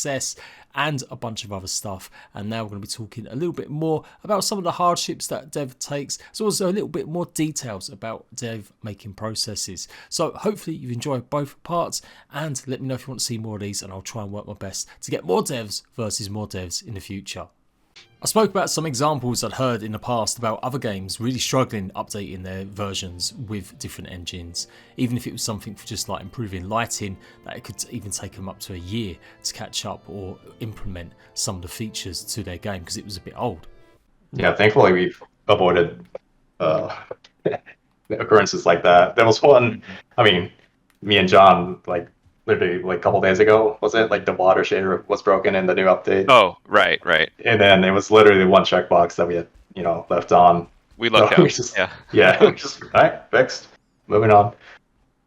success, and a bunch of other stuff. And now we're going to be talking a little bit more about some of the hardships that dev takes, as well as a little bit more details about dev making processes. So hopefully you've enjoyed both parts, and let me know if you want to see more of these, and I'll try and work my best to get more devs versus more devs in the future. I spoke about some examples I'd heard in the past about other games really struggling updating their versions with different engines. Even if it was something for just like improving lighting, that it could even take them up to a year to catch up or implement some of the features to their game because it was a bit old. Yeah, thankfully we've avoided occurrences like that. There was one, I mean, me and John, like, literally like a couple days ago, was it? Like the water shader was broken in the new update. Oh, right. And then it was literally one checkbox that we had, left on. We lucked out. Yeah, just all right, fixed. Moving on. What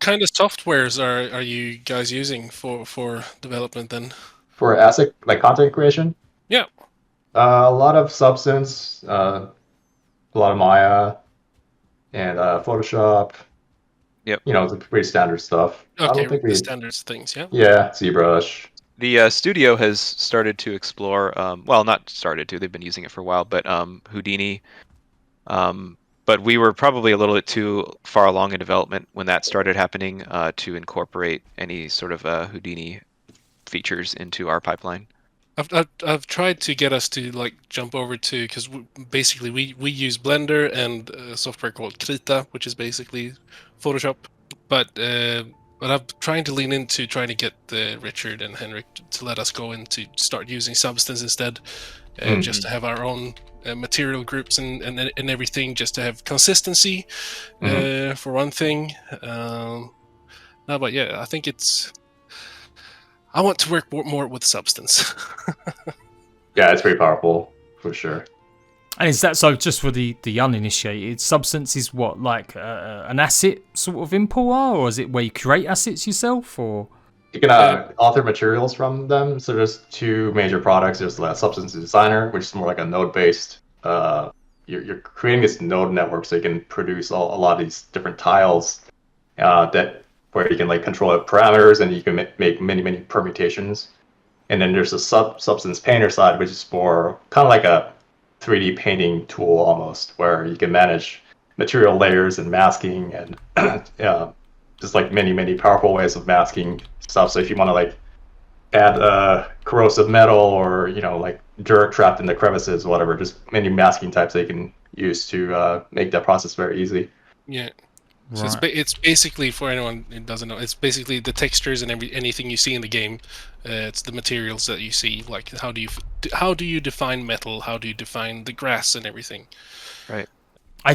kind of softwares are you guys using for development then? For asset, like content creation? Yeah. A lot of Substance, a lot of Maya, and Photoshop. Yep. The pretty standard stuff. Okay, I don't think the standards things, yeah. Yeah, ZBrush. The studio has started to explore, well, not started to, they've been using it for a while, but Houdini. But we were probably a little bit too far along in development when that started happening to incorporate any sort of Houdini features into our pipeline. I've tried to get us to like jump over to, because basically we use Blender and a software called Krita, which is basically Photoshop, but I'm trying to lean into trying to get Richard and Henrik to let us go into start using Substance instead, just to have our own material groups and everything, just to have consistency for one thing. No, but yeah, I think I want to work more with Substance. Yeah, it's pretty powerful for sure. And is that so? Just for the uninitiated, Substance is what, like an asset sort of importer, or is it where you create assets yourself, or? You can author materials from them. So there's two major products. There's the Substance Designer, which is more like a node-based. You're creating this node network, so you can produce a lot of these different tiles where you can like control parameters, and you can make many permutations. And then there's a Substance Painter side, which is more kind of like a 3D painting tool almost, where you can manage material layers and masking and just like many powerful ways of masking stuff. So if you want to like add corrosive metal or like dirt trapped in the crevices, whatever, just many masking types that you can use to make that process very easy. Yeah. Right. So it's basically, for anyone who doesn't know, it's basically the textures and anything you see in the game. It's the materials that you see. Like how do you define metal? How do you define the grass and everything? Right.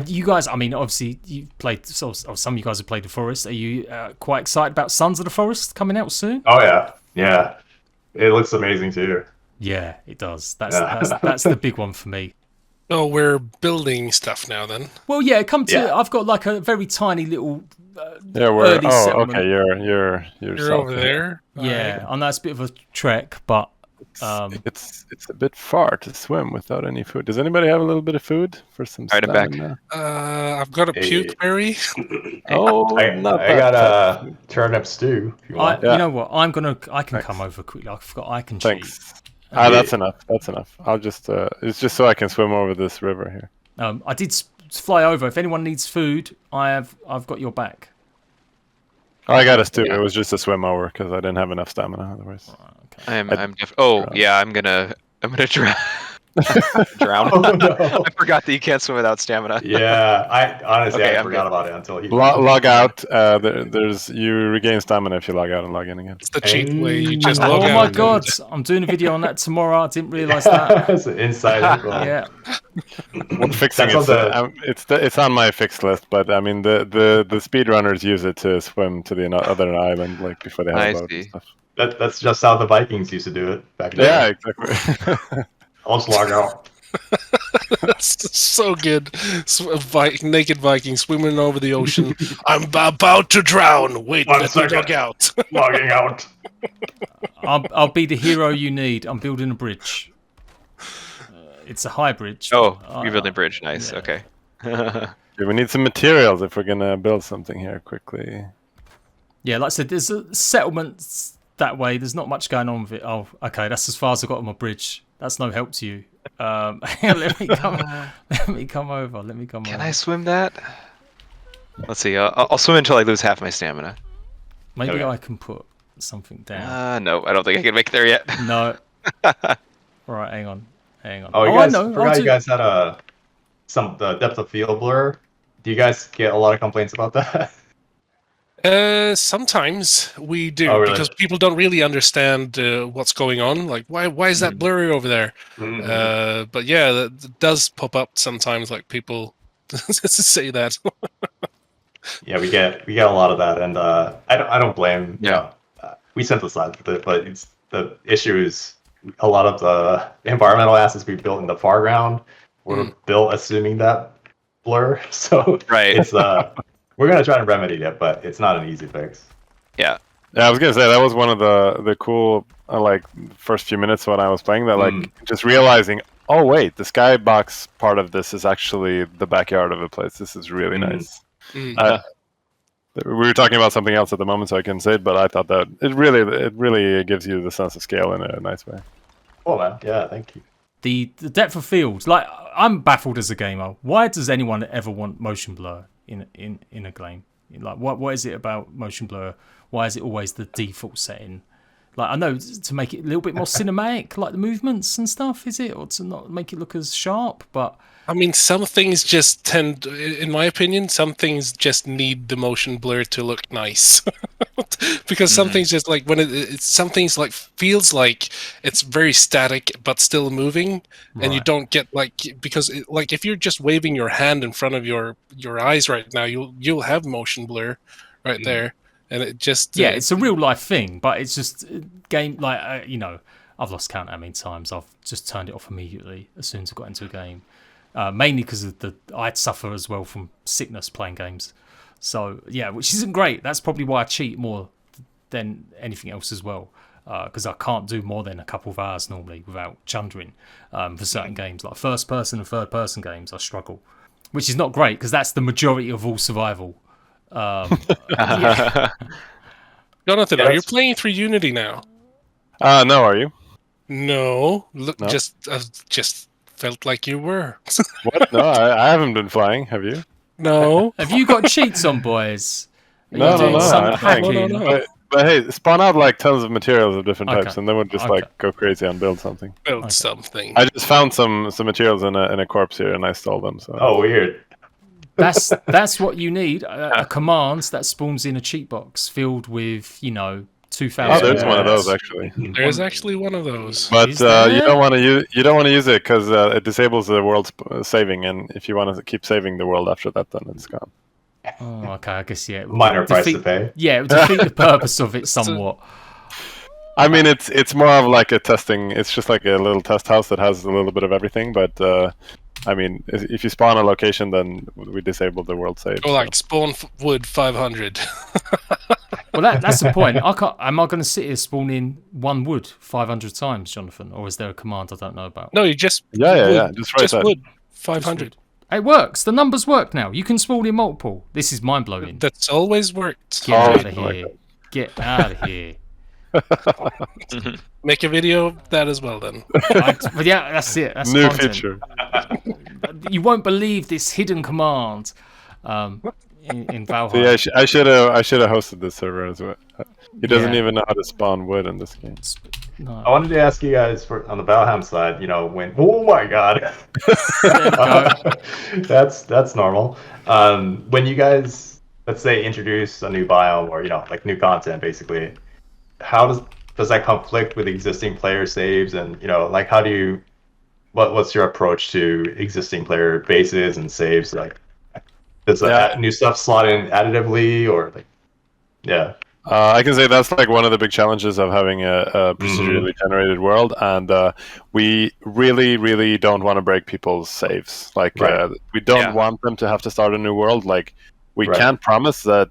You guys, I mean, obviously you played. So some of you guys have played The Forest. Are you quite excited about Sons of the Forest coming out soon? Oh yeah. It looks amazing too. Yeah, it does. That's the big one for me. Oh, we're building stuff now then. Well, yeah, I've got like a very tiny little early settlement. Okay, you're over there. Yeah, I know it's a bit of a trek, but it's a bit far to swim without any food. Does anybody have a little bit of food for some stamina? I've got a puke berry. I got a turnip stew. If you want. You know what? I can come over quickly. I forgot I can cheat. That's enough. I'll just it's just so I can swim over this river here. I did fly over. If anyone needs food, I've got your back. I got us too. It was just a swim over because I didn't have enough stamina otherwise. Okay. I'm gonna drown. Oh, no. I forgot that you can't swim without stamina. Yeah, I forgot about it until he log out. You regain stamina if you log out and log in again. It's the cheat way. You just log out. Oh my god! I'm doing a video on that tomorw. I didn't realise that. It's an inside. Yeah. What fixing it's on my fixed list, but I mean the speedrunners use it to swim to the other island like before they have a boat and stuff. That's just how the Vikings used to do it back then. Yeah, exactly. I'll just log out. That's so good. Naked Viking swimming over the ocean. I'm about to drown. Wait, let me log out. Logging out. I'll be the hero you need. I'm building a bridge. It's a high bridge. Oh, you're building a bridge. Nice. Yeah. Okay. Yeah, we need some materials if we're gonna build something here quickly. Yeah, like I said, there's a settlement that way. There's not much going on with it. Oh, okay, that's as far as I got on my bridge. That's no help to you. Let me come over. Can I swim that? Let's see. I'll swim until I lose half my stamina. Maybe I can put something down. No, I don't think I can make it there yet. No. All right, hang on. Oh, I forgot you guys had the depth of field blur. Do you guys get a lot of complaints about that? Sometimes we do, really? because people don't really understand what's going on. Like, why is that blurry over there? But yeah, that does pop up sometimes. Like people say that. Yeah, we get a lot of that, and I don't blame. Yeah, we synthesize with it, but the issue is a lot of the environmental assets we built in the foreground were built assuming that blur. So it's we're gonna try to remedy it, but it's not an easy fix. Yeah, I was gonna say that was one of the cool like first few minutes when I was playing that, like just realizing, oh wait, the skybox part of this is actually the backyard of a place. This is really nice. We were talking about something else at the moment, so I can say it, but I thought that it really gives you the sense of scale in a nice way. Oh man, yeah, thank you. The depth of field, like I'm baffled as a gamer. Why does anyone ever want motion blur in a game? Like what is it about motion blur? Why is it always the default setting? Like I know to make it a little bit more cinematic, like the movements and stuff, is it, or to not make it look as sharp? But I mean, some things just tend, in my opinion, some things just need the motion blur to look nice. Because some things just like when some things like feels like it's very static but still moving, and you don't get because like if you're just waving your hand in front of your eyes right now, you'll have motion blur right there, and it just it's a real life thing, but it's just game like I've lost count how many times I've just turned it off immediately as soon as I got into a game. Mainly because of I'd suffer as well from sickness playing games. So, yeah, which isn't great. That's probably why I cheat more than anything else as well. Because I can't do more than a couple of hours normally without chundering for certain games. Like first-person and third-person games, I struggle. Which is not great, because that's the majority of all survival. Jonathan, are you playing through Unity now? No, are you? No. Look, no. Just felt like you were. What? No, I haven't been flying. Have you? No. Have you got cheats on, boys? No. But hey, spawn out like tons of materials of different types, and then we'll just like go crazy and build something. Build something. I just found some materials in a corpse here, and I stole them. So. Oh, weird. That's what you need. A command that spawns in a cheat box filled with 2,000. Oh, there's one of those actually. There's actually one of those. But you don't want to use it because it disables the world's saving, and if you want to keep saving the world after that, then it's gone. Oh, okay. I guess Minor price to pay. Yeah, it would defeat the purpose of it somewhat. I mean, it's more of like a testing. It's just like a little test house that has a little bit of everything. But I mean, if you spawn a location, then we disable the world save. Or like spawn wood 500. Well, that's the point. Am I going to sit here spawning one wood 500 times, Jonathan? Or is there a command I don't know about? No, you just just wood 500. It works. The numbers work now. You can spawn in multiple. This is mind blowing. That's always worked. Get out of here. Get out of here. Make a video of that as well, then. But yeah, that's it. That's new content. feature. You won't believe this hidden command in Valheim. Yeah, I should have hosted this server as well. He doesn't even know how to spawn wood in this game. No. I wanted to ask you guys on the Valheim side, when oh my god, that's normal. When you guys, let's say, introduce a new biome or like new content, basically, how does that conflict with existing player saves, and like how do you, what's your approach to existing player bases and saves? Like, does new stuff slot in additively or like, yeah? I can say that's like one of the big challenges of having a procedurally generated world, and we really, really don't want to break people's saves. Like, we don't want them to have to start a new world. Like, we can't promise that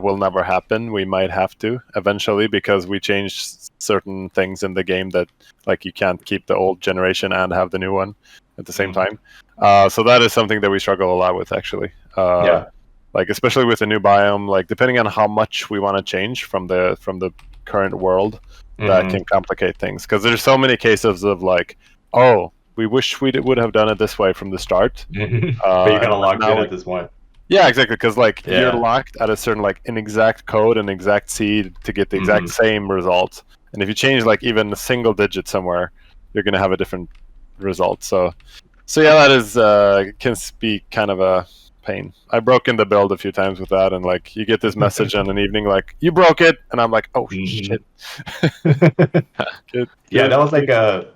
will never happen. We might have to eventually because we changed certain things in the game that, like, you can't keep the old generation and have the new one at the same time. So that is something that we struggle a lot with, actually. Like, especially with a new biome, like depending on how much we want to change from the current world that can complicate things. Because there's so many cases of like, oh, we wish we would have done it this way from the start. But you're kind of locked in at this point. Yeah, exactly. Because like you're locked at a certain like an exact code, an exact seed to get the exact same result. And if you change like even a single digit somewhere, you're going to have a different result. So yeah, that is can be kind of a pain. I've broken the build a few times with that, and like you get this message on an evening like you broke it, and I'm like, oh shit. Yeah, that was like the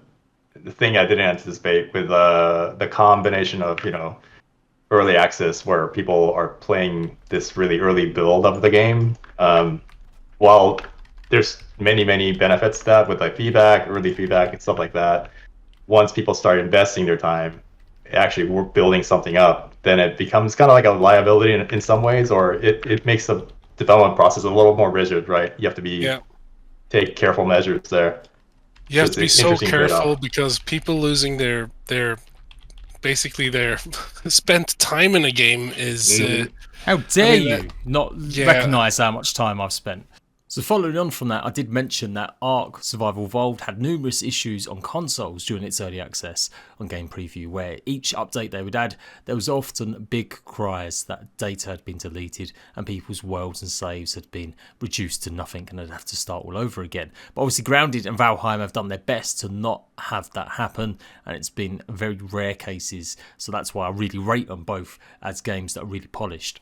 thing I didn't anticipate with the combination of early access where people are playing this really early build of the game. While there's many benefits to that with like feedback, early feedback and stuff like that, once people start investing their time actually building something up, then it becomes kind of like a liability in some ways, or it makes the development process a little more rigid, right? You have to take careful measures there. You have to be so careful because people losing their basically their spent time in a game is how dare you not recognize how much time I've spent. So following on from that, I did mention that Ark Survival Evolved had numerous issues on consoles during its early access on Game Preview, where each update they would add, there was often big cries that data had been deleted and people's worlds and saves had been reduced to nothing and they'd have to start all over again. But obviously Grounded and Valheim have done their best to not have that happen, and it's been very rare cases, so that's why I really rate them both as games that are really polished.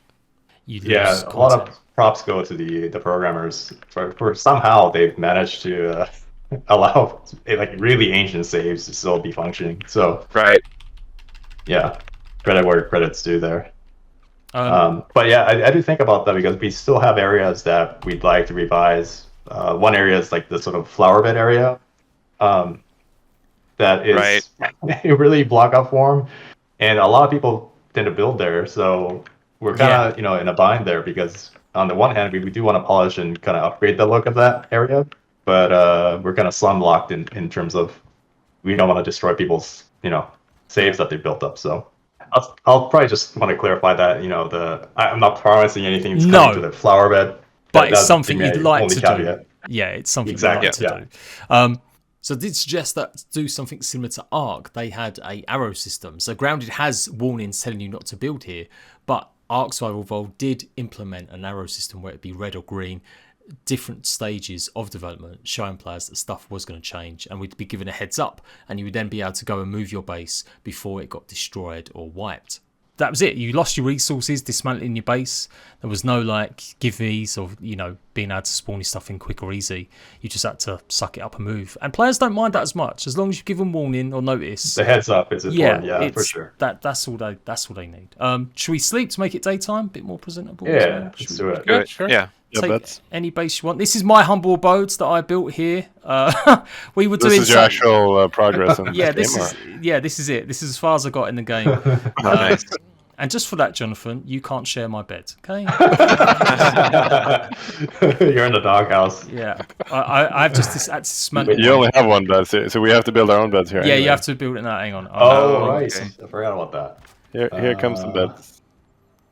A lot of props go to the programmers for somehow they've managed to allow like really ancient saves to still be functioning. So yeah, credit where credit's due there. But yeah, I do think about that because we still have areas that we'd like to revise. One area is like the sort of flower bed area that is a really block up form, and a lot of people tend to build there, so we're kind of in a bind there because on the one hand we do want to polish and kind of upgrade the look of that area, but we're kind of slum locked in terms of we don't want to destroy people's saves that they built up. So I'll probably just want to clarify that I'm not promising anything that's coming to the flower bed, but it's something you'd like to do. Yeah, it's something you'd like to do. So I did suggest that to do something similar to Ark, they had a arrow system. So Grounded has warnings telling you not to build here, but Ark Survival Evolved did implement an arrow system where it'd be red or green, different stages of development, showing players that stuff was going to change, and we'd be given a heads up, and you would then be able to go and move your base before it got destroyed or wiped. That was it. You lost your resources dismantling your base. There was no like giveies or being able to spawn your stuff in quick or easy. You just had to suck it up and move. And players don't mind that as much as long as you give them warning or notice. The heads up is important, for sure. That's all they need. Should we sleep to make it daytime, a bit more presentable? Yeah, let's do it. Good. Sure. Yeah. Take any base you want. This is my humble abode that I built here. We were doing. This is your actual progress. In this is it. This is as far as I got in the game. Nice. And just for that, Jonathan, you can't share my bed, okay? You're in the doghouse. Yeah, I've just dismantled. You only have one bed, so we have to build our own beds here. Yeah, anyway. You have to build it now. Hang on. Right. Okay. I forgot about that. Here comes some beds.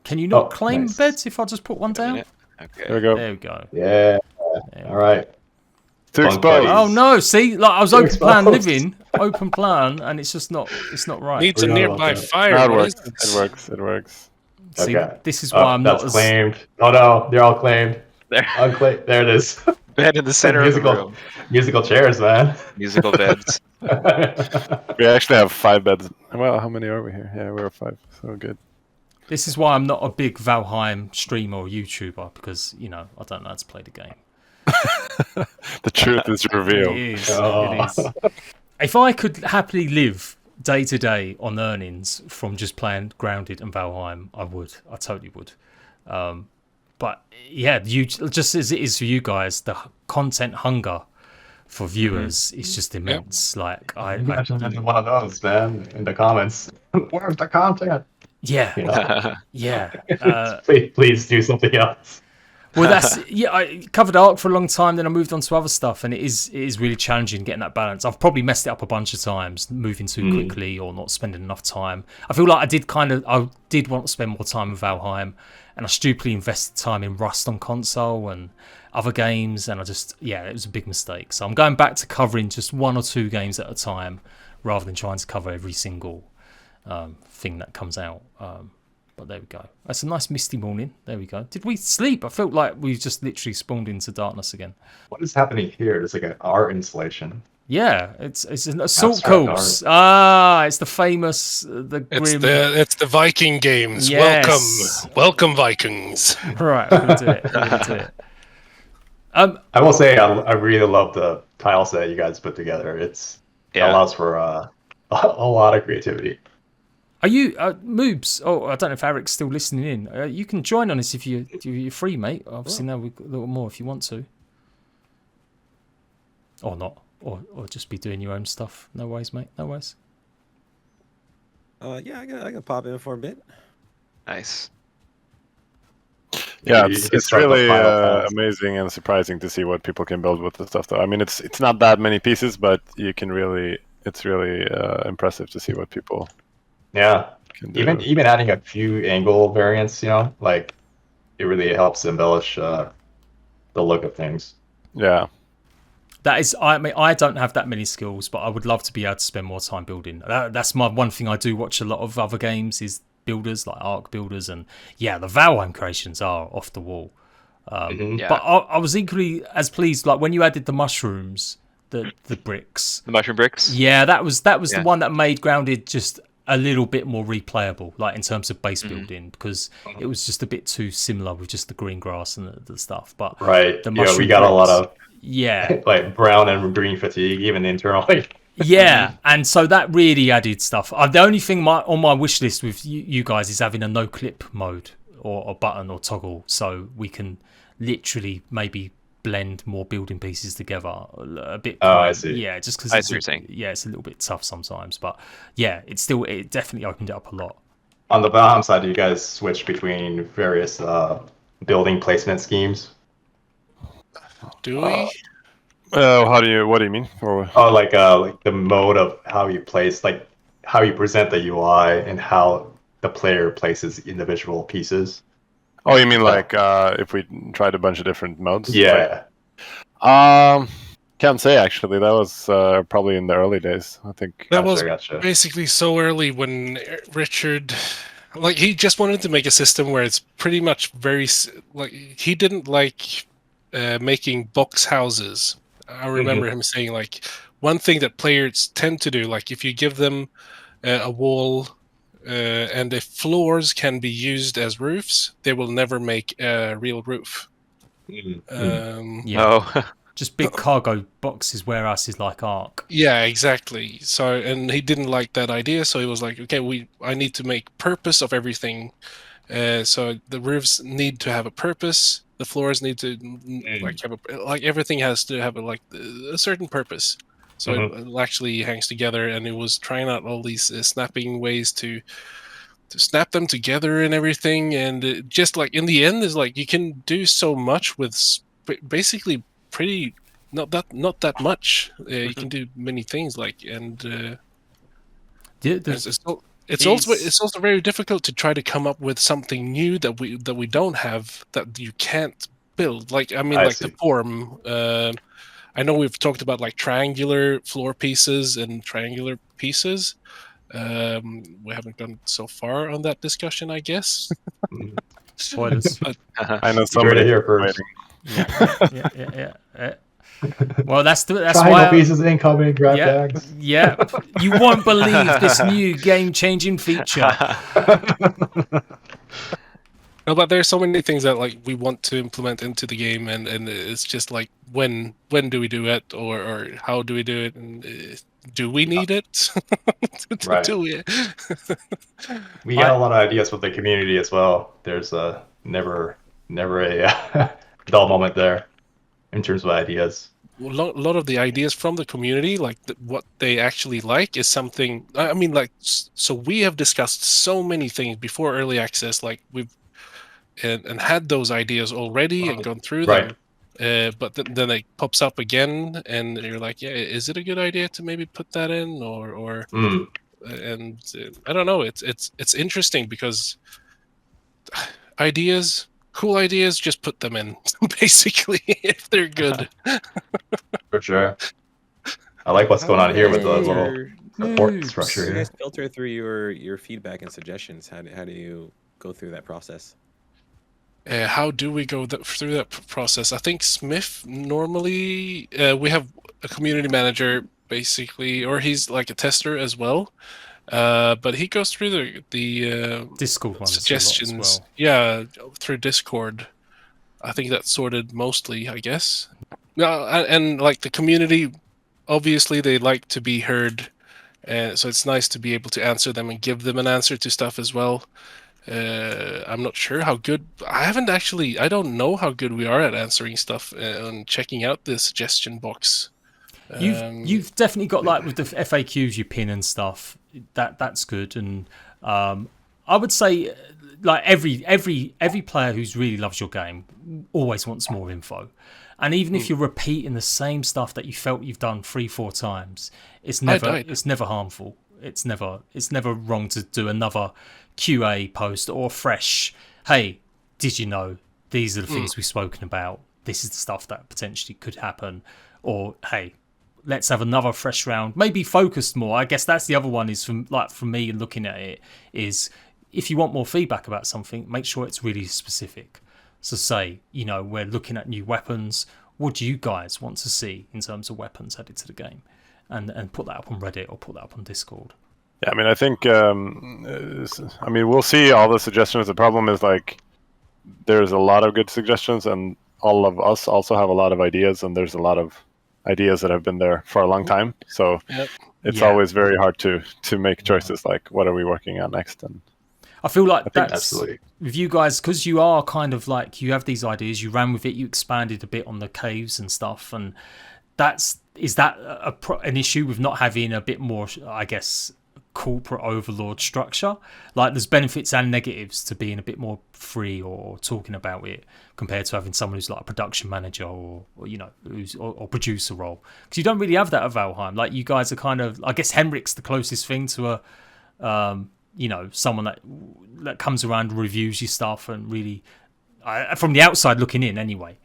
Can you not claim beds if I just put one down? Okay. There we go. There we go. Yeah. All right. Too exposed. Oh no! See, like I was open plan living, open plan, and it's just not. It's not right. Needs a nearby fire. No, it works. See, okay. This is why I'm not. That's claimed. Oh no, they're all claimed. There it is. Bed in the center of the room. Musical chairs, man. Musical beds. We actually have 5 beds. Well, how many are we here? Yeah, we're 5. So good. This is why I'm not a big Valheim streamer or YouTuber, because I don't know how to play the game. The truth is revealed. It is. If I could happily live day to day on earnings from just playing Grounded and Valheim, I would. I totally would. But yeah, just as it is for you guys, the content hunger for viewers is just immense. Like I imagine one of those, man, in the comments. Where's the content? Yeah, yeah. Please do something else. Well, I covered Ark for a long time, then I moved on to other stuff, and it is really challenging getting that balance. I've probably messed it up a bunch of times, moving too quickly or not spending enough time. I feel like I did want to spend more time with Valheim, and I stupidly invested time in Rust on console, and other games, and it was a big mistake. So I'm going back to covering just 1 or 2 games at a time, rather than trying to cover every single thing that comes out. But there we go. That's a nice misty morning. There we go. Did we sleep? I felt like we've just literally spawned into darkness again. What is happening here? It's like an art installation. Yeah, it's an assault course. It's the famous the grim. It's the Viking games. Yes. Welcome Vikings. Right, we'll do it. We'll do it. I will say I really love the tile set you guys put together. It allows for a lot of creativity. Are you Moobs? Oh, I don't know if Eric's still listening in. You can join on us if you're free, mate. Obviously, now we've got a little more if you want to, or not, or just be doing your own stuff. No worries, mate. No worries. Yeah, I can pop in for a bit. Nice. Yeah, it's really amazing and surprising to see what people can build with the stuff. Though I mean, it's not that many pieces, but it's really impressive to see what people. Yeah, even adding a few angle variants, like it really helps embellish the look of things. Yeah, that is. I mean, I don't have that many skills, but I would love to be able to spend more time building. That's my one thing. I do watch a lot of other games is builders like Arc builders, and the VALHEIM creations are off the wall. But I was equally as pleased like when you added the mushrooms, the bricks, the mushroom bricks. Yeah, that was the one that made Grounded just a little bit more replayable, like in terms of base building, because it was just a bit too similar with just the green grass and the stuff. But right, the we got a lot of like brown and green fatigue even internally. Yeah, and so that really added stuff. The only thing on my wish list with you guys is having a no clip mode or a button or toggle, so we can literally maybe blend more building pieces together a bit. I see. Yeah, just because it's a little bit tough sometimes, but yeah, it definitely opened it up a lot. On the VALHEIM side, do you guys switch between various building placement schemes? Do we? What do you mean? Like the mode of how you place, like how you present the UI and how the player places individual pieces. Oh, you mean like if we tried a bunch of different modes? Yeah. Can't say actually. That was probably in the early days. I think that was basically so early when Richard, like, he just wanted to make a system where it's pretty much he didn't like making box houses. I remember him saying like one thing that players tend to do, like if you give them a wall. And if floors can be used as roofs, they will never make a real roof. Just big cargo boxes, whereas is like Arc. Yeah, exactly. So, and he didn't like that idea, so he was like, okay, I need to make purpose of everything. So the roofs need to have a purpose. The floors need to everything has to have a certain purpose. So it actually hangs together, and it was trying out all these snapping ways to snap them together and everything. And it just like in the end is like you can do so much with basically not that much. You can do many things it's also very difficult to try to come up with something new that we don't have that you can't build. Like the form. I know we've talked about like triangular floor pieces and triangular pieces. We haven't gone so far on that discussion, I guess. Spoilers. I know somebody here first. Yeah. Well, that's triangle why pieces incoming. Grab tags. Yeah, you won't believe this new game-changing feature. No, but there's so many things that like we want to implement into the game, and it's just like when do we do it, or how do we do it, and do we need it? Right. We got a lot of ideas with the community as well. There's never a dull moment there in terms of ideas. A lot of the ideas from the community, like what they actually like, is something. I mean, like, so we have discussed so many things before early access, like we've. And had those ideas already and gone through them, but then it pops up again, and you're like, yeah, is it a good idea to maybe put that in, or and I don't know. It's interesting because ideas cool ideas, just put them in. Basically, if they're good. For sure. I like what's going on here with the little report How structure do you here. guys filter through your feedback and suggestions? How do you go through that process? How do we go through that process? I think Smith normally we have a community manager basically, or he's like a tester as well. But he goes through the Discord ones suggestions. a lot as well. Yeah, through Discord. I think that's sorted mostly, I guess. No, and like the community, obviously they like to be heard, so it's nice to be able to answer them and give them an answer to stuff as well. I'm not sure how good. I don't know how good we are at answering stuff and checking out the suggestion box. You've definitely got, like, with the FAQs you pin and stuff. That's good, and I would say, like, every player who's really loves your game always wants more info. And even if you're repeating the same stuff that you felt you've done 3-4 times, it's never harmful. It's never wrong to do another QA post or fresh. Hey, did you know these are the things we've spoken about? This is the stuff that potentially could happen. Or hey, let's have another fresh round. Maybe focused more. I guess that's the other one. Is from me looking at it is, if you want more feedback about something, make sure it's really specific. So say, we're looking at new weapons. What do you guys want to see in terms of weapons added to the game? And put that up on Reddit or put that up on Discord. Yeah, I mean, I think, we'll see all the suggestions. The problem is, like, there's a lot of good suggestions, and all of us also have a lot of ideas, and there's a lot of ideas that have been there for a long time. So it's always very hard to make choices like, what are we working on next? And I feel like that's absolutely. With you guys, because you are kind of like, you have these ideas, you ran with it, you expanded a bit on the caves and stuff, and is that an issue with not having a bit more, I guess, corporate overlord structure? Like, there's benefits and negatives to being a bit more free or talking about it compared to having someone who's like a production manager or producer role, because you don't really have that at Valheim. Like, you guys are kind of, I guess Henrik's the closest thing to a someone that comes around and reviews your stuff, and really from the outside looking in anyway,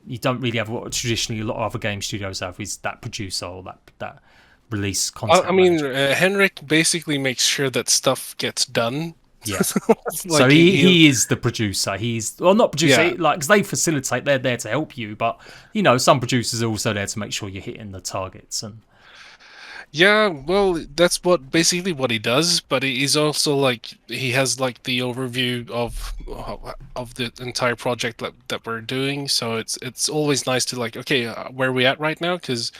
you don't really have what traditionally a lot of other game studios have, is that producer or that release content. I mean, Henrik basically makes sure that stuff gets done. Yeah. So he is the producer. He's not producer, because they facilitate. They're there to help you, but some producers are also there to make sure you're hitting the targets. And yeah, well, that's basically what he does. But he's also he has the overview of the entire project that we're doing. So it's always nice to okay, where are we at right now? Because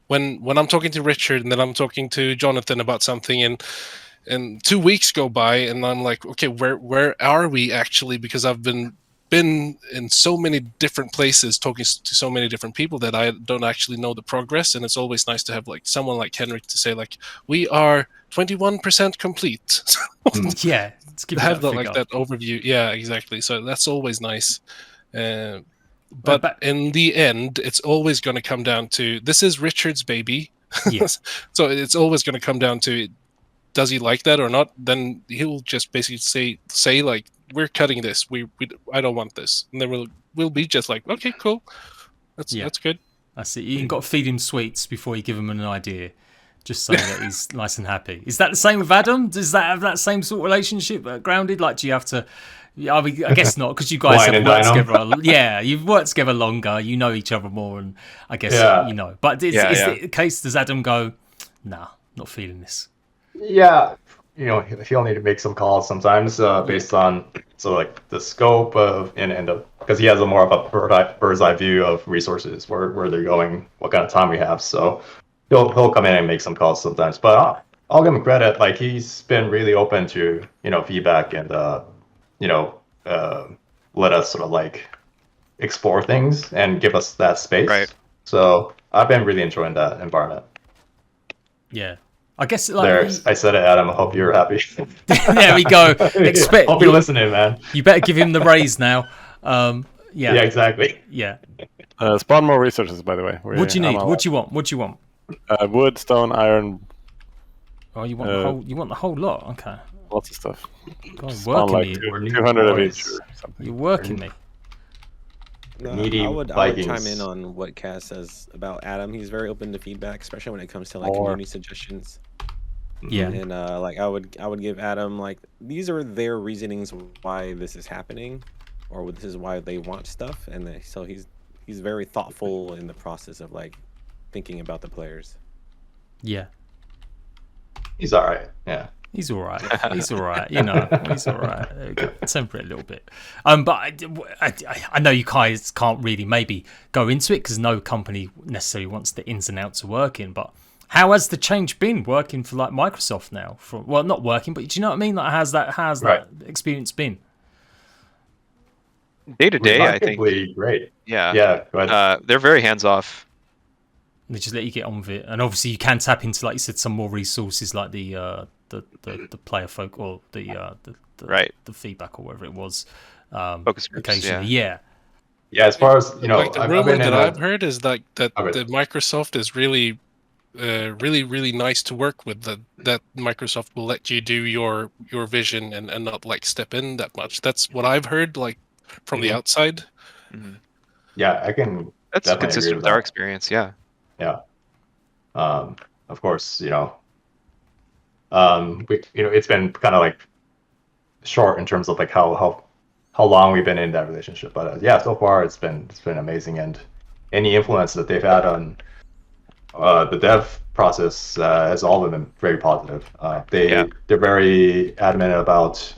when I'm talking to Richard and then I'm talking to Jonathan about something, and 2 weeks go by and I'm like, okay, where are we actually? Because I've been in so many different places talking to so many different people that I don't actually know the progress. And it's always nice to have someone like Henrik to say we are 21% complete. Yeah, to have that overview. Yeah, exactly. So that's always nice. But in the end, it's always going to come down to, this is Richard's baby. Yeah. So it's always going to come down to, does he like that or not? Then he'll just basically say we're cutting this. I don't want this. And then we'll be just okay, cool. That's good. That's it. You got to feed him sweets before you give him an idea, just so that he's nice and happy. Is that the same with Adam? Does that have that same sort of relationship grounded? Do you have to? I guess not, because you guys have worked together. Yeah, you've worked together longer. You know each other more, and I guess But is it the case? Does Adam go, nah, not feeling this? Yeah, he'll need to make some calls sometimes based on the scope of because he has a more of a bird's eye view of resources, where they're going, what kind of time we have. So he'll come in and make some calls sometimes. But I'll give him credit. He's been really open to feedback and let us explore things and give us that space. Right. So I've been really enjoying that environment. Yeah. I guess I said it, Adam. I hope you're happy. There we go. Hope you're listening, man. You better give him the raise now. Yeah, exactly. Yeah. Spawn more resources, by the way. What do you need? What do you want? Wood, stone, iron. Oh, you want the whole lot? Okay. Lots of stuff. God, Spawn working like me. 200 of each or something. You're working me. No, Meaty I would Vikings. chime in on what Cass says about Adam. He's very open to feedback, especially when it comes to like Or- community suggestions. Yeah. And like I would give Adam like these are their reasonings why this is happening, or this is why they want stuff, and so he's very thoughtful in the process of like thinking about the players. Yeah. He's all right. Yeah. He's all right. He's all right. You know, he's all right. There we go. Temper it a little bit. But I know you guys can't really maybe go into it because no company necessarily wants the ins and outs of working. But how has the change been working for like Microsoft now? Well, not working, but do you know what I mean? Like, how's that experience been? Day to day, I think. Remarkably great. Yeah. Yeah. Go ahead. They're very hands off. They just let you get on with it, and obviously you can tap into, like you said, some more resources like the player folk or the feedback or whatever it was. Focus groups, occasionally, yeah. Yeah. As far as like the rumor that I've heard is that Okay. Microsoft is really, really nice to work with. That Microsoft will let you do your vision and not like step in that much. That's what I've heard, like from the outside. Mm-hmm. Yeah, I can. That's definitely consistent agree with with our that. experience. Yeah. Yeah. Of course, it's been kind of like short in terms of like how long we've been in that relationship, but yeah, so far it's been amazing, and any influence that they've had on the dev process has all been very positive. They're very adamant about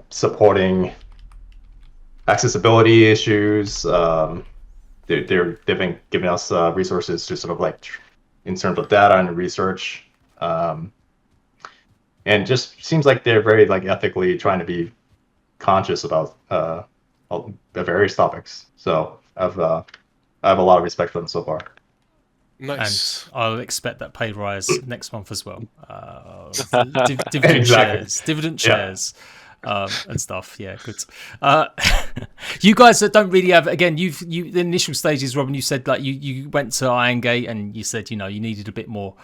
supporting accessibility issues. They've been giving us resources to sort of like in terms of data and research, and just seems like they're very like ethically trying to be conscious about the various topics. So I have a lot of respect for them so far. Nice. And I'll expect that pay rise next month as well. Dividend shares. And stuff. Yeah, good. You guys that don't really have, again, the initial stages, Robin, you said like you went to Iron Gate and you said, you needed a bit more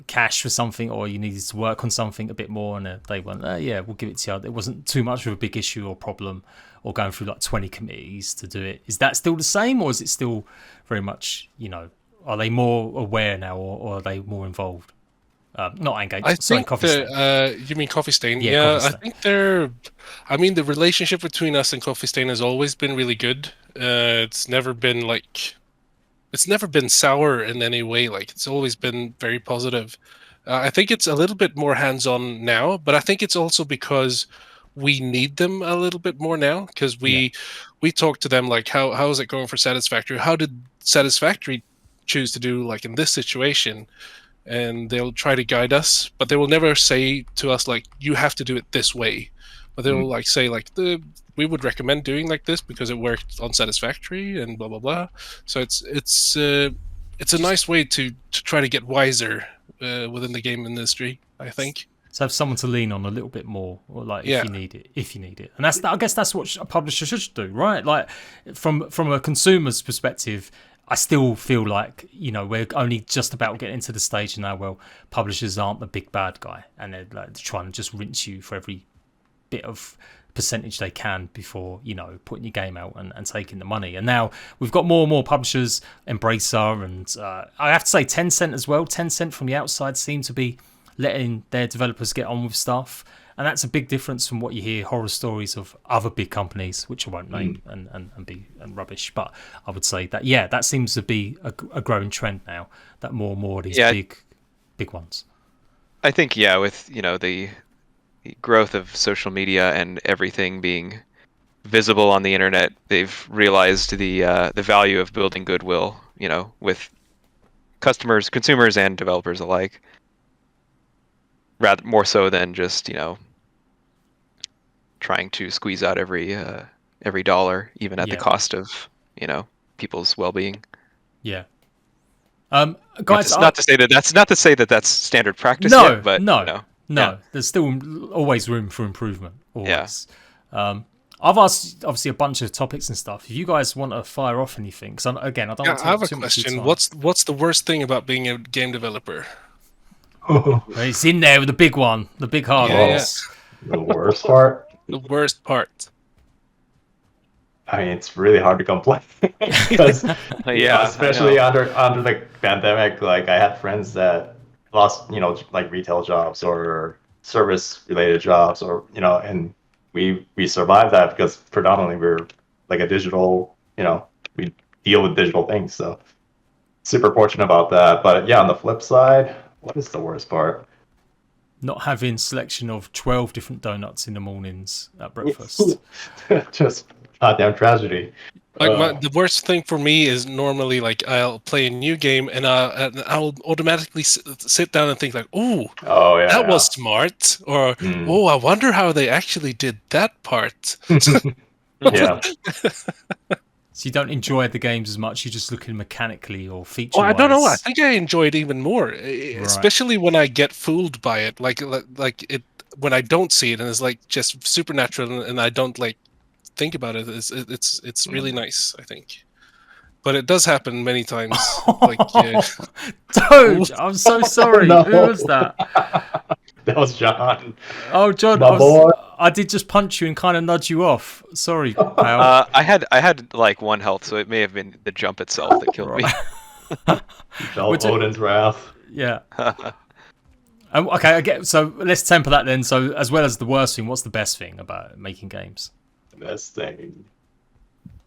cash for something, or you needed to work on something a bit more, and they went, yeah, we'll give it to you. It wasn't too much of a big issue or problem, or going through like 20 committees to do it. Is that still the same, or is it still very much, are they more aware now, or are they more involved? Not engaged. Sorry, Coffee Stain. You mean Coffee Stain? Yeah, Coffee Stain. I think they're. I mean, the relationship between us and Coffee Stain has always been really good. It's never been sour in any way. Like, it's always been very positive. I think it's a little bit more hands-on now, but I think it's also because we need them a little bit more now, because we talk to them like, how is it going for Satisfactory? How did Satisfactory choose to do like in this situation? And they'll try to guide us, but they will never say to us like, you have to do it this way. But they will like say like, we would recommend doing like this because it worked on Satisfactory and blah blah blah. So it's a nice way to try to get wiser within the game industry, I think. So have someone to lean on a little bit more, or like if you need it, and I guess that's what a publisher should do, right? Like from a consumer's perspective, I still feel like, we're only just about getting to the stage now where publishers aren't the big bad guy, and they're like trying to just rinse you for every bit of percentage they can before, putting your game out and taking the money. And now we've got more and more publishers, Embracer, and I have to say Tencent as well. Tencent from the outside seem to be letting their developers get on with stuff. And that's a big difference from what you hear horror stories of other big companies, which I won't name and be rubbish. But I would say that, that seems to be a growing trend now, that more and more of these big ones. I think, with, the growth of social media and everything being visible on the internet, they've realized the value of building goodwill, with customers, consumers, and developers alike. Rather more so than just, trying to squeeze out every dollar, even at the cost of, people's well-being. Yeah. Guys, not to say that that's standard practice. Yet, but no. There's still always room for improvement. Always. Yeah. I've asked obviously a bunch of topics and stuff. If you guys want to fire off anything, because again, I don't want to take too much of your time. What's the worst thing about being a game developer? It's in there with the big one, the big hard ones. The worst part? The worst part. I mean, it's really hard to complain because, Yeah, especially I know. under the pandemic, like I had friends that lost, like retail jobs or service related jobs, or and we survived that because predominantly we're like a digital, we deal with digital things, so super fortunate about that. But yeah, on the flip side, what is the worst part? Not having selection of 12 different donuts in the mornings at breakfast. Just goddamn tragedy. Like the worst thing for me is normally like I'll play a new game and I'll automatically sit down and think like, oh yeah, that was smart, or oh, I wonder how they actually did that part. Yeah. So you don't enjoy the games as much. You're just looking mechanically or feature-wise. Oh, I don't know. I think I enjoy it even more, especially when I get fooled by it. Like it when I don't see it and it's like just supernatural and I don't like think about it. It's really nice, I think. But it does happen many times. Like, Doge, I'm so sorry. No. Who was that? That was John. Oh, John, I did just punch you and kind of nudge you off. Sorry, pal. I had like 1 health, so it may have been the jump itself that killed me. Felt Odin's wrath. Yeah. Okay, I get. So let's temper that then. So as well as the worst thing, what's the best thing about making games? The best thing,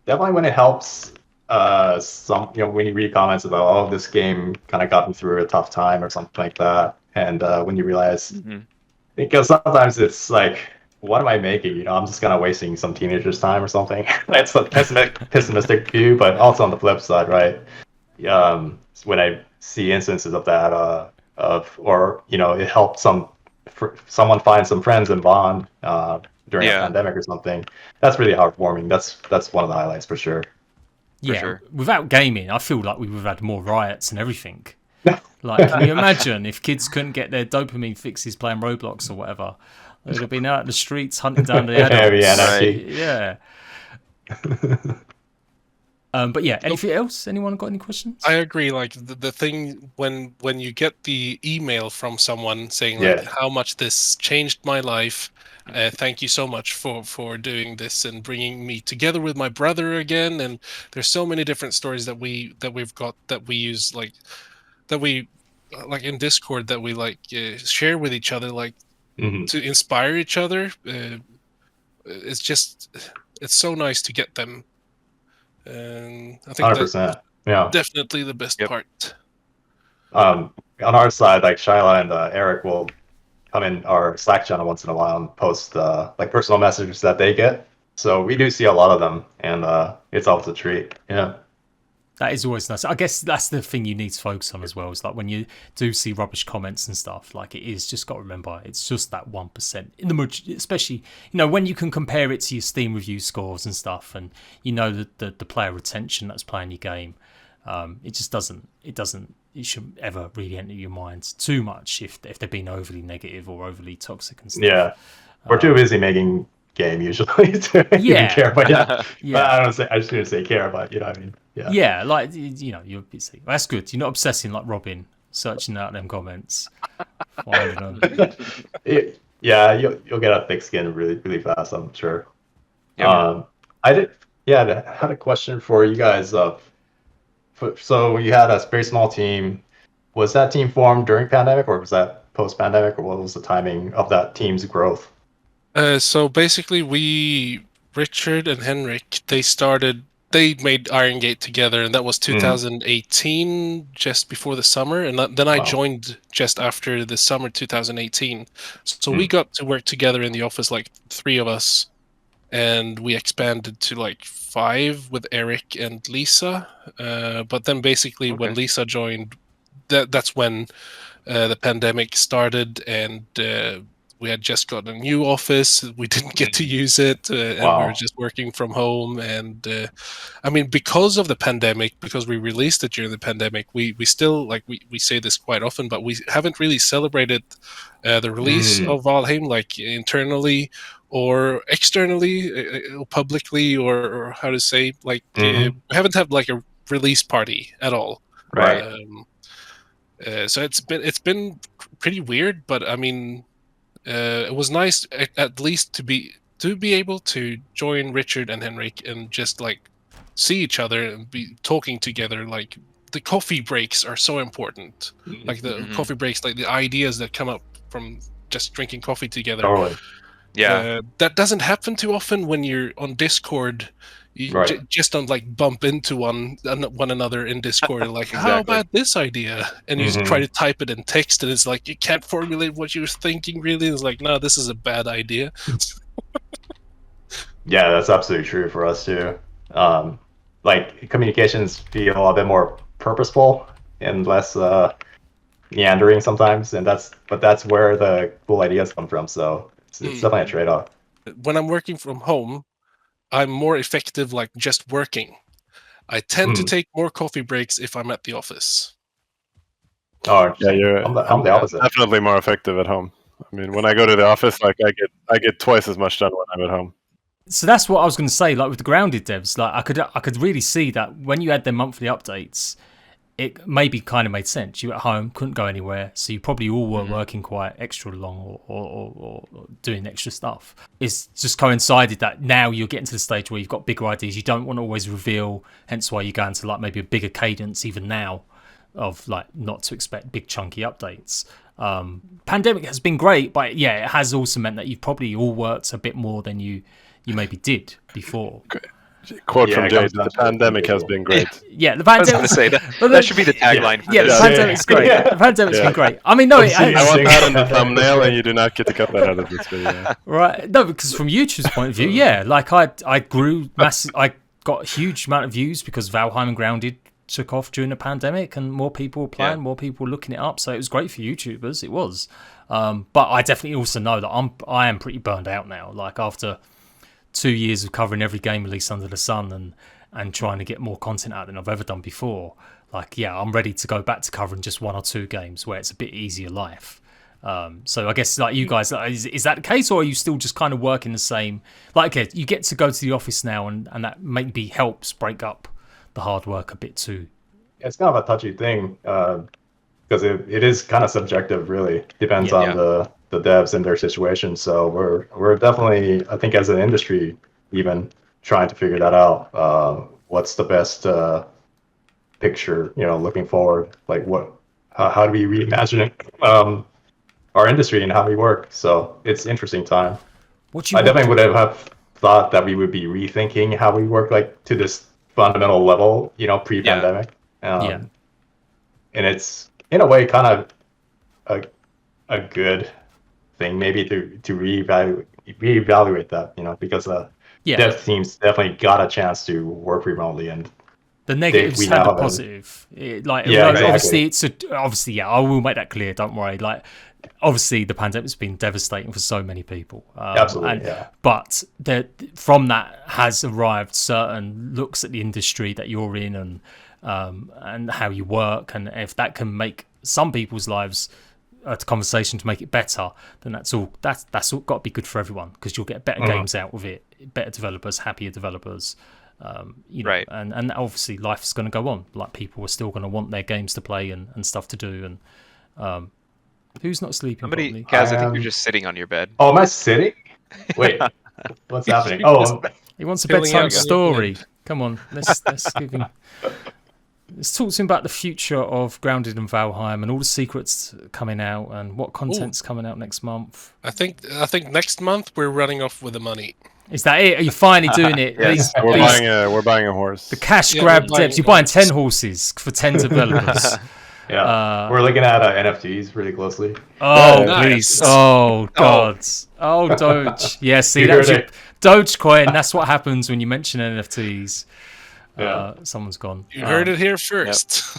definitely when it helps. When you read comments about, oh, this game kind of got me through a tough time or something like that, and when you realize, because sometimes it's like, what am I making? I'm just kind of wasting some teenager's time or something. That's a pessimistic view, but also on the flip side, right? When I see instances of that, it helped someone find some friends and bond during a pandemic or something. That's really heartwarming. That's one of the highlights for sure. Yeah, sure. Without gaming, I feel like we would have had more riots and everything. Like, can you imagine if kids couldn't get their dopamine fixes playing Roblox or whatever? They would have been out in the streets hunting down the adults. Yeah. But yeah, anything else? Anyone got any questions? I agree. Like the thing when you get the email from someone saying like how much this changed my life. Thank you so much for doing this and bringing me together with my brother again. And there's so many different stories that we've got that we use like in Discord that we like share with each other like to inspire each other. It's so nice to get them. And I think 100%. that's definitely the best part. On our side, like Shyla and Eric will come in our Slack channel once in a while and post like personal messages that they get. So we do see a lot of them, and it's always a treat. Yeah. That is always nice. I guess that's the thing you need to focus on as well. Is like when you do see rubbish comments and stuff, like it is just got to remember it's just that 1%. Especially when you can compare it to your Steam review scores and stuff, and the player retention that's playing your game. It just doesn't. It shouldn't ever really enter your minds too much if they're being overly negative or overly toxic and stuff. Yeah, we're too busy making game usually to even care. But but I just didn't say care, but you know what I mean. Yeah, like you're busy. That's good. You're not obsessing like Robin, searching out them comments, finding them. You'll get a thick skin really, really fast, I'm sure. I had a question for you guys. So you had a very small team. Was that team formed during pandemic, or was that post-pandemic, or what was the timing of that team's growth? So basically, Richard and Henrik, they made Iron Gate together, and that was 2018, just before the summer, and then I joined just after the summer 2018. So we got to work together in the office, like 3 of us, and we expanded to like 5 with Eric and Lisa. But then basically when Lisa joined, that's when the pandemic started, and we had just gotten a new office. We didn't get to use it, and we were just working from home. And I mean, because of the pandemic, because we released it during the pandemic, we still, like we say this quite often, but we haven't really celebrated the release of Valheim, like internally or externally, publicly, or how to say, like we haven't had like a release party at all. Right. So it's been pretty weird, but I mean, it was nice at least to be able to join Richard and Henrik and just like see each other and be talking together. Like the coffee breaks are so important. Like the coffee breaks, like the ideas that come up from just drinking coffee together. Totally. Yeah. That doesn't happen too often when you're on Discord. You just don't like bump into one another in Discord. Like, how about this idea? And you just try to type it in text, and it's like you can't formulate what you're thinking. Really, it's like, no, this is a bad idea. Yeah, that's absolutely true for us too. Like communications feel a bit more purposeful and less meandering sometimes, and that's where the cool ideas come from. So it's definitely a trade-off. When I'm working from home, I'm more effective like just working. I tend to take more coffee breaks if I'm at the office. Oh, yeah, I'm the opposite. Definitely more effective at home. I mean, when I go to the office, like I get twice as much done when I'm at home. So that's what I was going to say. Like with the grounded devs, like I could really see that when you had their monthly updates, it maybe kind of made sense. You were at home, couldn't go anywhere, so you probably all were working quite extra long or doing extra stuff. It's just coincided that now you're getting to the stage where you've got bigger ideas. You don't want to always reveal, hence why you go into like maybe a bigger cadence even now of like not to expect big chunky updates. Pandemic has been great, but yeah, it has also meant that you've probably all worked a bit more than you maybe did before. Quote from Jade: "The pandemic has been great." Yeah, the I was going pandemic. to say that should be the tagline. For Yeah, the this. pandemic's great. The pandemic's been great. I mean, no, I want that in the thumbnail, and you do not get to cut that out of this video. Right? No, because from YouTube's point of view, yeah, like I grew massive. I got a huge amount of views because Valheim and Grounded took off during the pandemic, and more people were playing, more people were looking it up. So it was great for YouTubers. It was, but I definitely also know that I am pretty burned out now. Like after 2 years of covering every game release under the sun and trying to get more content out than I've ever done before. Like, yeah, I'm ready to go back to covering just 1 or 2 games where it's a bit easier life. So I guess like you guys, is that the case, or are you still just kind of working the same? Like, okay, you get to go to the office now, and that maybe helps break up the hard work a bit too. It's kind of a touchy thing because it is kind of subjective, really. Depends on the devs and their situation. So we're definitely, I think, as an industry, even trying to figure that out. What's the best picture, looking forward? Like how do we reimagine our industry and how we work? So it's interesting time. I definitely would have thought that we would be rethinking how we work, like to this fundamental level, pre-pandemic. And it's in a way kind of a good thing maybe to reevaluate that, because dev teams definitely got a chance to work remotely, and the negatives had the positive. Obviously, I will make that clear. Don't worry. Like, obviously, the pandemic's been devastating for so many people. Absolutely, But from that has arrived certain looks at the industry that you're in and how you work, and if that can make some people's lives a conversation to make it better, then that's all got to be good for everyone, because you'll get better games out of it, better developers, happier developers. Right. And obviously life's going to go on. Like, people are still going to want their games to play and stuff to do. And who's not sleeping? Somebody, Kaz, I think you're just sitting on your bed. Oh, am I sitting? Wait, what's happening? Oh, he wants a bedtime story. Come on, let's give him. Let's talk to him about the future of Grounded and Valheim and all the secrets coming out and what content's coming out next month. I think next month we're running off with the money. Is that it? Are you finally doing it? Yes. We're buying a horse. The cash grab devs. You're buying 10 horses for 10 developers. We're looking at NFTs really closely. Oh, please. Oh, God. Oh, Doge. Yeah, see, that's Dogecoin. That's what happens when you mention NFTs. Someone's gone. You heard it here first.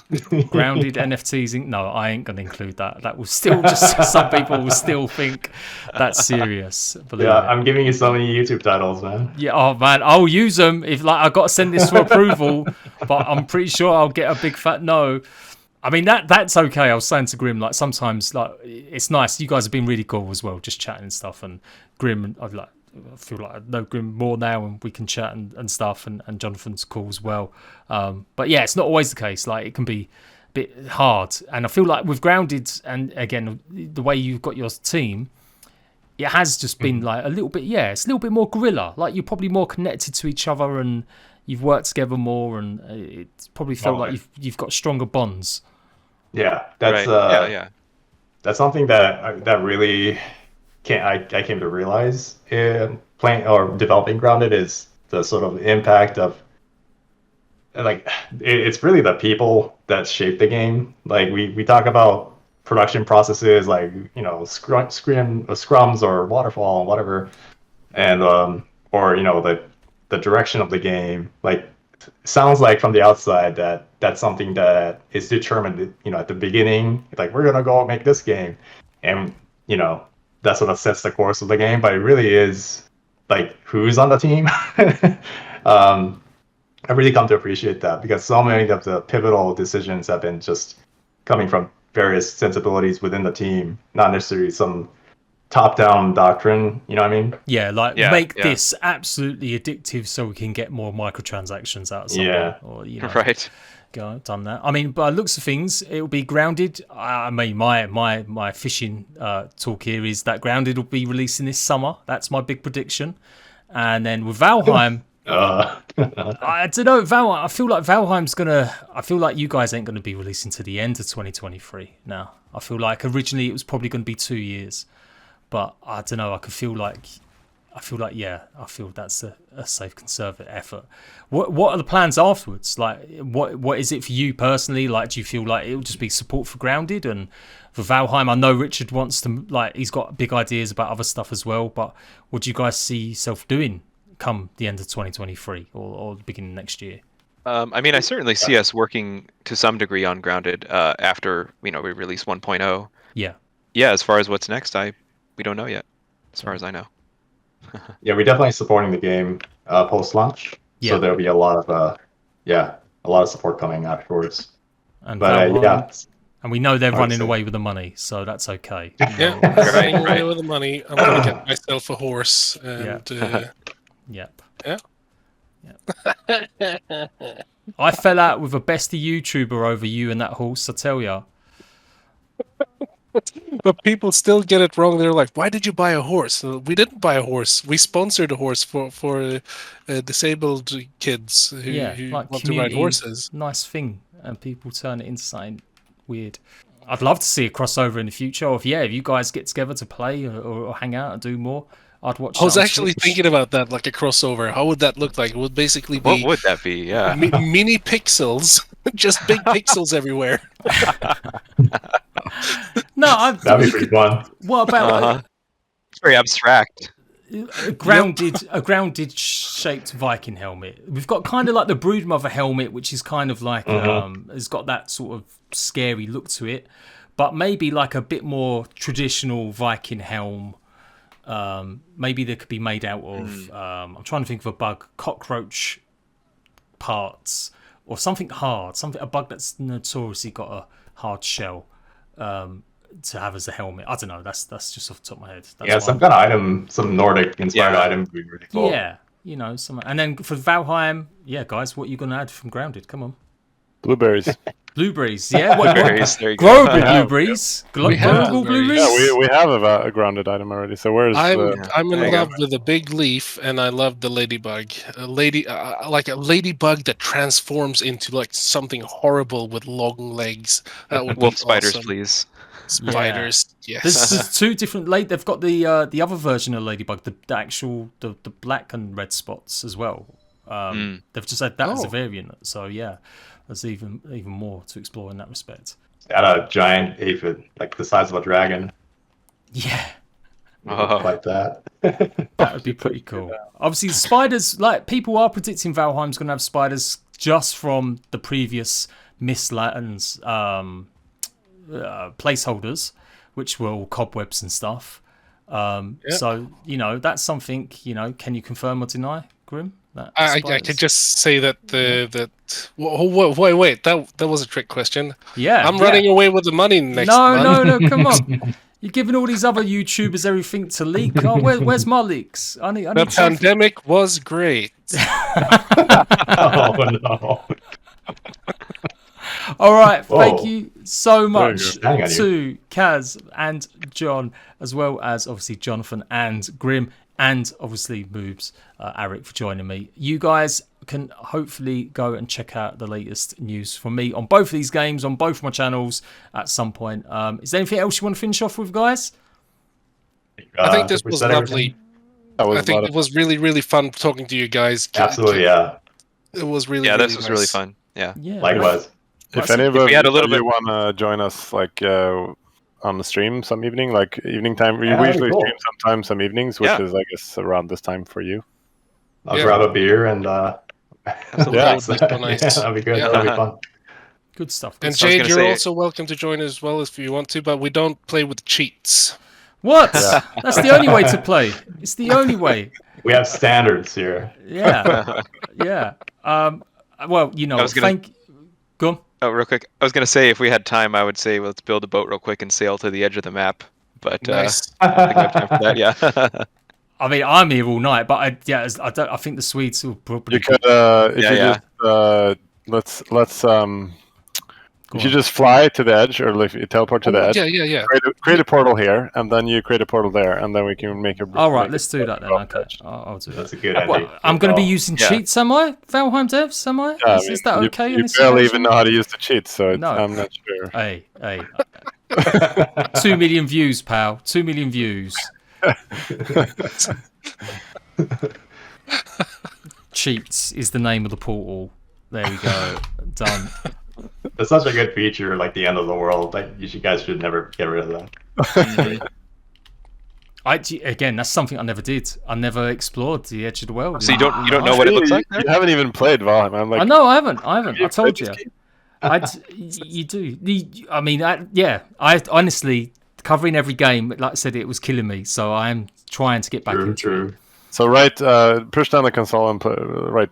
Grounded NFTs. No, I ain't going to include that. That will still just, some people will still think that's serious. I'm giving you so many YouTube titles, man. Yeah, oh man, I'll use them if I got to send this for approval, but I'm pretty sure I'll get a big fat no. I mean, that's okay. I was saying to Grim, like, sometimes, like, it's nice. You guys have been really cool as well, just chatting and stuff. And Grim, I feel like I know Grim more now, and we can chat and stuff. And Jonathan's cool as well. But yeah, it's not always the case. Like, it can be a bit hard. And I feel like with Grounded, and again, the way you've got your team, it has just been like a little bit, it's a little bit more guerrilla. Like you're probably more connected to each other and you've worked together more, and it's probably felt like you've got stronger bonds. Yeah, that's that's something that really I came to realize in playing or developing Grounded is the sort of impact of like it's really the people that shape the game. Like we talk about production processes like scrums or waterfall and whatever, and or the direction of the game. Like sounds like from the outside that's something that is determined at the beginning, like we're gonna go make this game, and that sort of sets the course of the game. But it really is like who's on the team. I really come to appreciate that because so many of the pivotal decisions have been just coming from various sensibilities within the team, not necessarily some top-down doctrine. You know what I mean? Yeah, make this absolutely addictive so we can get more microtransactions out of something. Yeah, or right. Go done that. I mean, by looks of things, it will be Grounded. I mean, my fishing talk here is that Grounded will be releasing this summer. That's my big prediction. And then with Valheim. I don't know, I feel like Valheim's I feel like you guys ain't gonna be releasing to the end of 2023 now. I feel like originally it was probably gonna be 2 years, but I don't know. I feel like that's a safe conservative effort. What are the plans afterwards? Like, what is it for you personally? Like, do you feel like it'll just be support for Grounded and for Valheim? I know Richard wants to he's got big ideas about other stuff as well. But what do you guys see yourself doing come the end of 2023 or the beginning of next year? I mean, I certainly see us working to some degree on Grounded after we release 1.0. Yeah. As far as what's next, we don't know yet, as far as I know. Yeah, we're definitely supporting the game post-launch. Yeah. So there'll be a lot of support coming afterwards. And and we know they're running away with the money, so that's okay. Yeah, running away with the money. I'm gonna get myself a horse and. Yep. Yeah. I fell out with a bestie YouTuber over you and that horse, I tell ya. But people still get it wrong. They're like, "Why did you buy a horse?" We didn't buy a horse. We sponsored a horse for disabled kids who want to ride horses. Nice thing, and people turn it into something weird. I'd love to see a crossover in the future. Or if you guys get together to play or hang out and do more, I'd watch. I was actually thinking about that, like a crossover. How would that look like? It would basically be. What would that be? Yeah. Mini pixels, just big pixels everywhere. No, that'd be pretty fun. What about it's very abstract. a grounded shaped Viking helmet? We've got kind of like the Broodmother helmet, which is kind of like has got that sort of scary look to it, but maybe like a bit more traditional Viking helm. Maybe they could be made out of I'm trying to think of a bug, cockroach parts or something hard, a bug that's notoriously got a hard shell to have as a helmet. I don't know, that's just off the top of my head. Some kind of item, some Nordic inspired item would be really cool. Yeah, and then for Valheim, guys, what are you gonna add from Grounded? Come on. Blueberries. Blueberries, yeah. Blueberries, there you go. Global blueberries. Global blueberries. Yeah, we have a Grounded item already. So where's I'm in love with a big leaf, and I love the ladybug. Like a ladybug that transforms into like something horrible with long legs. That would wolf be spiders, awesome. Please. Spiders, yes. There's two different They've got the other version of ladybug, the actual the black and red spots as well. They've just had that as a variant. So yeah. There's even more to explore in that respect. Add a giant aphid, like the size of a dragon. Yeah. Like that. That would be pretty cool. Obviously, spiders, like people are predicting Valheim's going to have spiders just from the previous Miss Latins placeholders, which were all cobwebs and stuff. So, that's something, can you confirm or deny, Grim? I could just say that wait, that was a trick question. Yeah, I'm running away with the money next month. No, come on. You're giving all these other YouTubers everything to leak. Oh, where's my leaks? I need the pandemic was great. Oh no. All right, thank Whoa. you so much good. Hang on to Kaz and John, as well as obviously Jonathan and Grim, and obviously Moobs, Eric, for joining me. You guys can hopefully go and check out the latest news from me on both of these games, on both my channels at some point. Is there anything else you want to finish off with, guys? I think this we was said lovely. everything? I think it was really, really fun talking to you guys. Absolutely, yeah. It was really, Yeah, really this was really nice. fun. Yeah. Likewise. If any of we had a little you bit- want to join us, like on the stream some evening, like evening time, we Yeah, usually cool. stream sometimes some evenings, which Yeah. is I guess around this time for you. I'll Yeah. grab a beer and Absolutely. Yeah. That would be so nice. Yeah, that'd be good. Yeah. That'd be fun. Good stuff. And So I was Jade, gonna you're say- also welcome to join as well if you want to, but we don't play with cheats. What? Yeah. That's the only way to play. It's the only way. We have standards here. Yeah. Yeah. Well, you know, I was gonna- Go on. Oh, real quick. I was gonna say if we had time, I would say let's build a boat real quick and sail to the edge of the map. But Nice. I think we have time for that. Yeah. I mean, I'm here all night, but I think the Swedes will probably. You could if Yeah, you yeah. just let's if you just fly to the edge or if you teleport to the edge, Yeah. create a portal here, and then you create a portal there, and then we can make a. All right, make let's do that then. Okay, I'll do that. That's a good Well, idea. I'm going to be Good using Yeah. cheats, am I? Valheim devs, am I? Yeah, Is that okay? in You this barely situation? even know how to use the cheats, so No. I'm not sure. Hey. 2 million views, pal. 2 million views. Cheats is the name of the portal. There we go. Done. It's such a good feature, like the end of the world. Like you guys should never get rid of that. Again, that's something I never did. I never explored the edge of the world. So you don't know what it looks like there? You haven't even played Valheim. I'm like, I know, I haven't. I Have told played you. this game? You do. I mean, I honestly, covering every game, like I said, it was killing me. So I am trying to get back into it. True. So push down the console and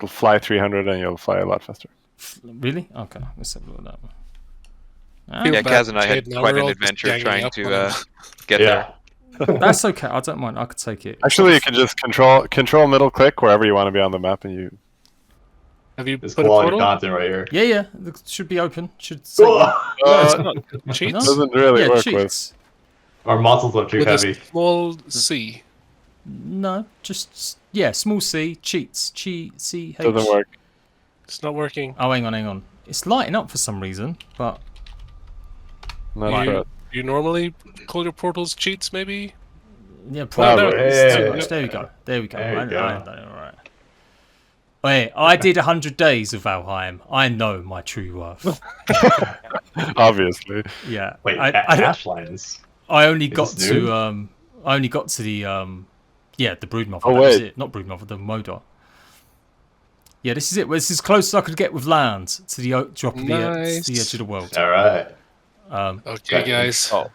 fly 300, and you'll fly a lot faster. Really? Okay, let's have a look at that one. Feel Yeah, bad Kaz and I had Jade, now quite we're an all just adventure ganging trying up on to him. get there. Yeah. That's okay. I don't mind. I could take it. Actually, you can just control middle click wherever you want to be on the map, and you. Have you This put a quality portal? content right here. Yeah. It should be open. Should say. Cheats? No? Doesn't really Yeah, work cheats. Our muscles are too With heavy. a small C. No, just small C. Cheats. C H. Doesn't work. It's not working. Oh, hang on. It's lighting up for some reason, but Not You, bad. you normally call your portals cheats, maybe? yeah, probably no, it's too yeah. much. There we go. There you go. I done it all right. Wait, I did 100 days of Valheim. I know my true worth. Obviously. Yeah. Wait, I ash lines. only Is got this to new? I only got to the the broodmother. Oh, that was wait. it. Not broodmother, the Modar. Yeah, this is it. Well, this is as close as I could get with land to the drop of the edge of the world. All right. Okay, guys. Oh.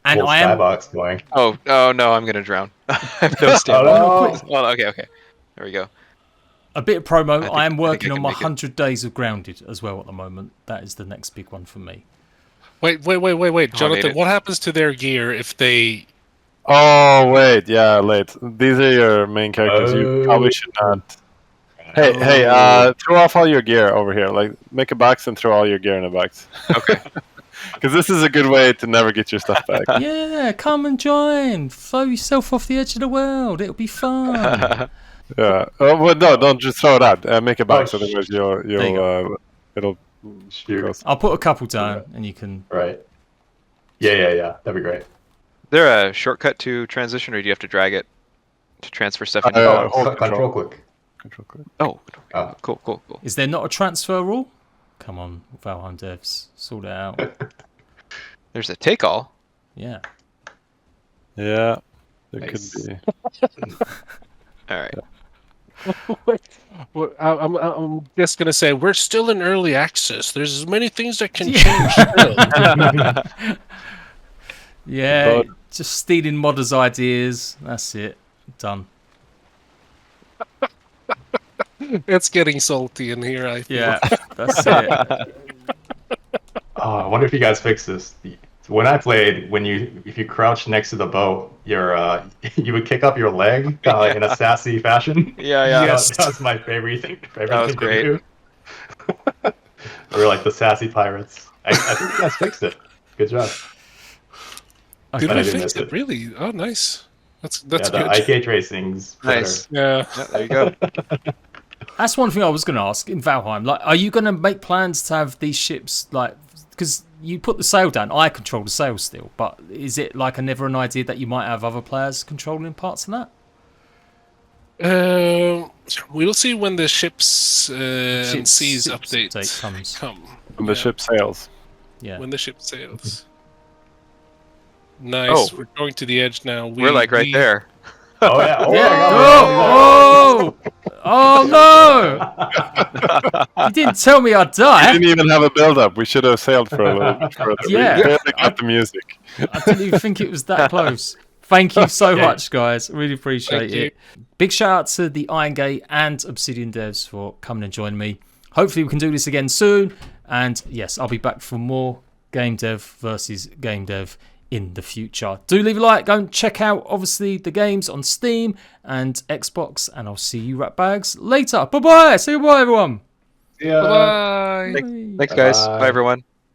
And Full I am skybox going. Oh no, I'm gonna drown. I have no stamina. Oh, Well, okay. There we go. a bit of promo. think- I am I think working I on can my make it. 100 days of grounded as well at the moment. That is the next big one for me. Wait. Oh, I made Jonathan, it. what happens to their gear if they... Oh wait, yeah, late. These are your main characters. You probably should not. Hey, throw off all your gear over here. Like, make a box and throw all your gear in a box. Okay. Because this is a good way to never get your stuff back. Yeah, come and join. Throw yourself off the edge of the world. It'll be fun. Yeah. Oh, well, no, don't just throw it out. Make a box, Oh, otherwise There you you'll it'll. Shoot. I'll put a couple down, and you can. Right. Yeah. That'd be great. Is there a shortcut to transition, or do you have to drag it to transfer stuff into Uh, the hold Control click. Control click. Oh, Oh. cool. Is there not a transfer rule? Come on, Valheim devs, sort it out. There's a take all. Yeah. Yeah, there Nice. could be. All right. Well, I'm just going to say, we're still in early access. There's as many things that can change still. Yeah, But- just stealing modders' ideas. That's it. Done. It's getting salty in here, I feel. Yeah, that's it. Oh, I wonder if you guys fix this. When I played, if you crouch next to the boat, you would kick up your leg in a sassy fashion. Yeah. That was my favorite thing. That was great. To do. We're like the sassy pirates. I think you guys fixed it. Good job. Did But we I didn't fix miss it? Really? Oh, nice. That's Yeah, good. the IK tracing's better. Nice. Yeah. Yeah, there you go. That's one thing I was going to ask in Valheim. Like, are you going to make plans to have these ships like? Because you put the sail down, I control the sail still. But is it like never an idea that you might have other players controlling parts of that? We'll see when the ships and seas Ships update comes. When the ship sails. Yeah. When the ship sails. Nice. Oh. We're going to the edge now. We're like right there. Oh yeah. Oh, Yeah. my God. Oh no! You didn't tell me I'd We die. didn't even have a build-up. We should have sailed for a little bit further. Yeah. We barely got the music. I didn't even think it was that close. Thank you so Okay. much, guys. Really appreciate Thank you. it. Big shout out to the Iron Gate and Obsidian devs for coming and joining me. Hopefully we can do this again soon. And yes, I'll be back for more game dev versus game dev in the future. Do leave a like. Go and check out, obviously, the games on Steam and Xbox. And I'll see you rat bags later. Bye-bye. Say goodbye, everyone. Yeah. Bye. Thanks, guys. Bye. Bye everyone.